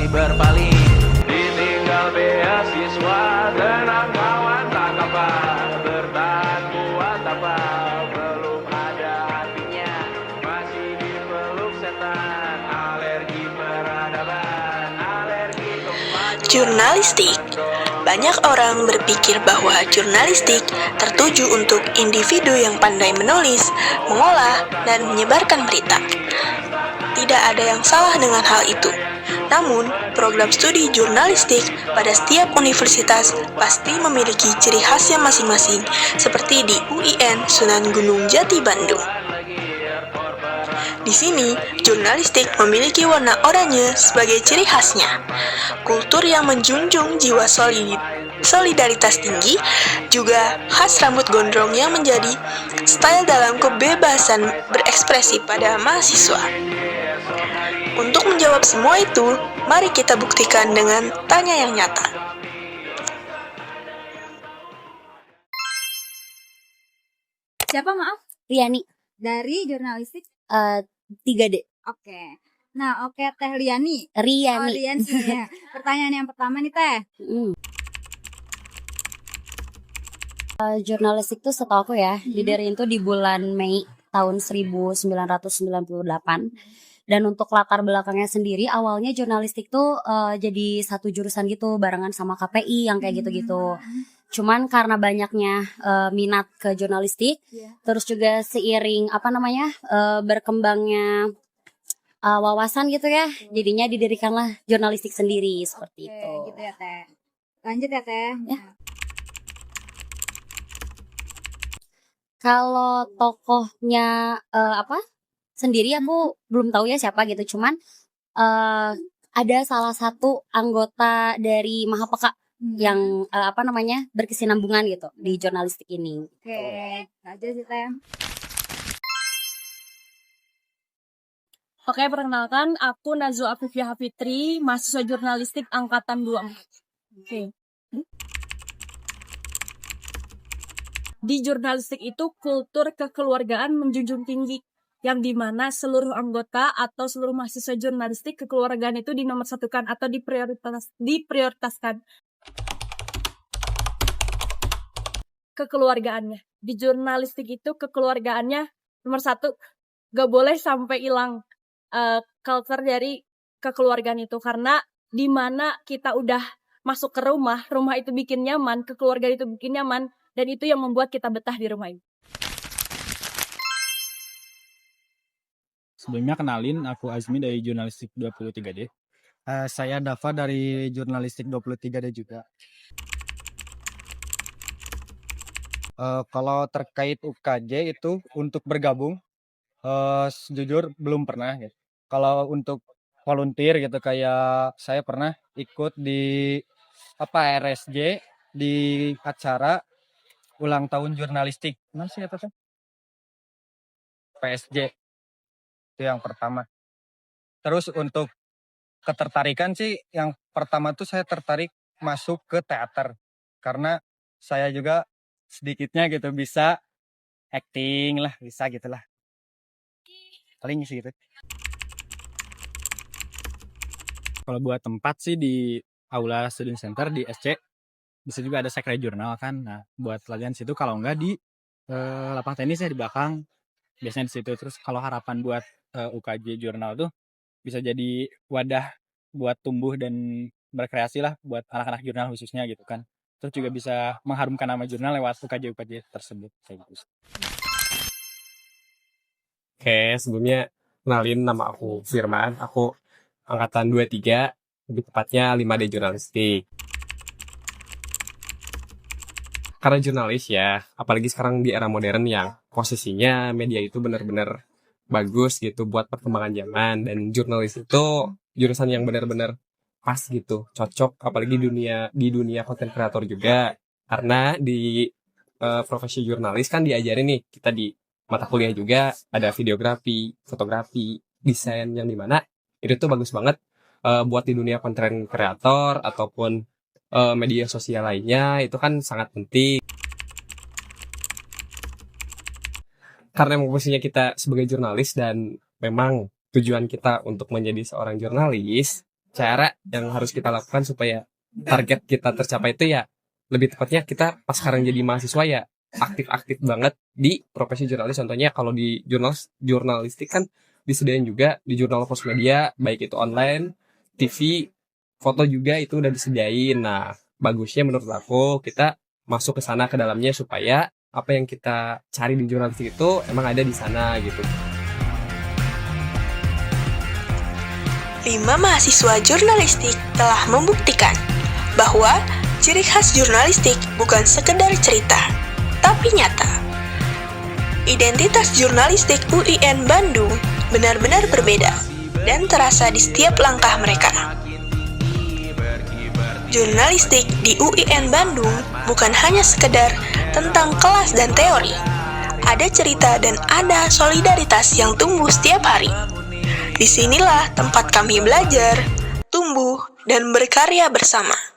masih berpaling. Ditinggal beasiswa, tenang kawan tak apa. Bertahan kuat apa, belum ada artinya. Masih dipeluk setan, alergi peradaban, alergi kemajuan. Jurnalistik. Banyak orang berpikir bahwa jurnalistik tertuju untuk individu yang pandai menulis, mengolah, dan menyebarkan berita. Tidak ada yang salah dengan hal itu. Namun, program studi jurnalistik pada setiap universitas pasti memiliki ciri khasnya masing-masing, seperti di UIN Sunan Gunung Jati Bandung. Di sini, jurnalistik memiliki warna oranye sebagai ciri khasnya. Kultur yang menjunjung jiwa solidaritas tinggi, juga khas rambut gondrong yang menjadi style dalam kebebasan berekspresi pada mahasiswa. Untuk menjawab semua itu, mari kita buktikan dengan tanya yang nyata. Siapa maaf? Riani, Dari jurnalistik. 3D. Oke. Nah, oke Teh Liani. Riani. Riani ya. Pertanyaan yang pertama nih Teh. Jurnalistik tuh setahu aku ya, didiriin tuh di bulan Mei tahun 1998. Dan untuk latar belakangnya sendiri, awalnya jurnalistik tuh jadi satu jurusan gitu, barengan sama KPI yang kayak gitu-gitu. Cuman karena banyaknya minat ke jurnalistik, terus juga seiring berkembangnya wawasan gitu ya, jadinya didirikanlah jurnalistik sendiri seperti itu. Gitu ya Teh. Lanjut ya Teh. Ya. Kalau tokohnya sendiri aku belum tahu ya siapa gitu, cuman ada salah satu anggota dari Mahapeka yang berkesinambungan gitu di jurnalistik ini. Oke, aja sih Teh. Oke, perkenalkan aku Nazwa Afifia Hafitri, mahasiswa jurnalistik angkatan 24. Oke. Di jurnalistik itu kultur kekeluargaan menjunjung tinggi, yang dimana seluruh anggota atau seluruh mahasiswa jurnalistik kekeluargaan itu dinomorsatukan atau diprioritaskan. Kekeluargaannya. Di jurnalistik itu kekeluargaannya nomor satu, gak boleh sampai hilang culture dari kekeluargaan itu, karena di mana kita udah masuk ke rumah itu bikin nyaman, kekeluargaan itu bikin nyaman, dan itu yang membuat kita betah di rumah ini. Sebelumnya kenalin, aku Azmi dari Jurnalistik 23D. Saya Dava dari Jurnalistik 23D juga. Kalau terkait UKJ itu untuk bergabung, jujur belum pernah. Gitu. Kalau untuk volunteer gitu, kayak saya pernah ikut di RSJ di acara ulang tahun jurnalistik. Mana sih apa tuh? PSJ. Itu yang pertama. Terus untuk ketertarikan sih, yang pertama tuh saya tertarik masuk ke teater. Karena saya juga sedikitnya gitu bisa acting lah, bisa gitulah. Paling sih gitu. Kalau buat tempat sih di Aula Student Center di SC, bisa juga ada sekre jurnal kan. Nah, buat latihan situ, kalau enggak di lapang tenis ya di belakang. Biasanya di situ. Terus kalau harapan buat UKJ jurnal tuh bisa jadi wadah buat tumbuh dan berkreasi lah buat anak-anak jurnal khususnya gitu kan. Terus juga bisa mengharumkan nama jurnal lewat UKJ tersebut kayak gitu. Oke, sebelumnya kenalin, nama aku Firman, aku angkatan 23, lebih tepatnya 5D jurnalistik. Karena jurnalis ya, apalagi sekarang di era modern yang posisinya media itu benar-benar bagus gitu buat perkembangan zaman, dan jurnalis itu jurusan yang benar-benar pas gitu, cocok apalagi di dunia content creator juga, karena di profesi jurnalis kan diajarin nih, kita di mata kuliah juga ada videografi, fotografi, desain, yang dimana itu tuh bagus banget buat di dunia content creator ataupun media sosial lainnya, itu kan sangat penting. Karena memang posisinya kita sebagai jurnalis dan memang tujuan kita untuk menjadi seorang jurnalis, cara yang harus kita lakukan supaya target kita tercapai itu ya, lebih tepatnya kita pas sekarang jadi mahasiswa ya aktif-aktif banget di profesi jurnalis. Contohnya kalau di jurnalistik kan disediain juga di jurnal pos media, baik itu online, TV, foto juga itu udah disediain. Nah, bagusnya menurut aku kita masuk ke sana ke dalamnya supaya apa yang kita cari di jurnalistik itu emang ada di sana gitu. 5 mahasiswa jurnalistik telah membuktikan bahwa ciri khas jurnalistik bukan sekedar cerita, tapi nyata. Identitas jurnalistik UIN Bandung benar-benar berbeda dan terasa di setiap langkah mereka. Jurnalistik di UIN Bandung bukan hanya sekedar tentang kelas dan teori. Ada cerita dan ada solidaritas yang tumbuh setiap hari. Disinilah tempat kami belajar, tumbuh, dan berkarya bersama.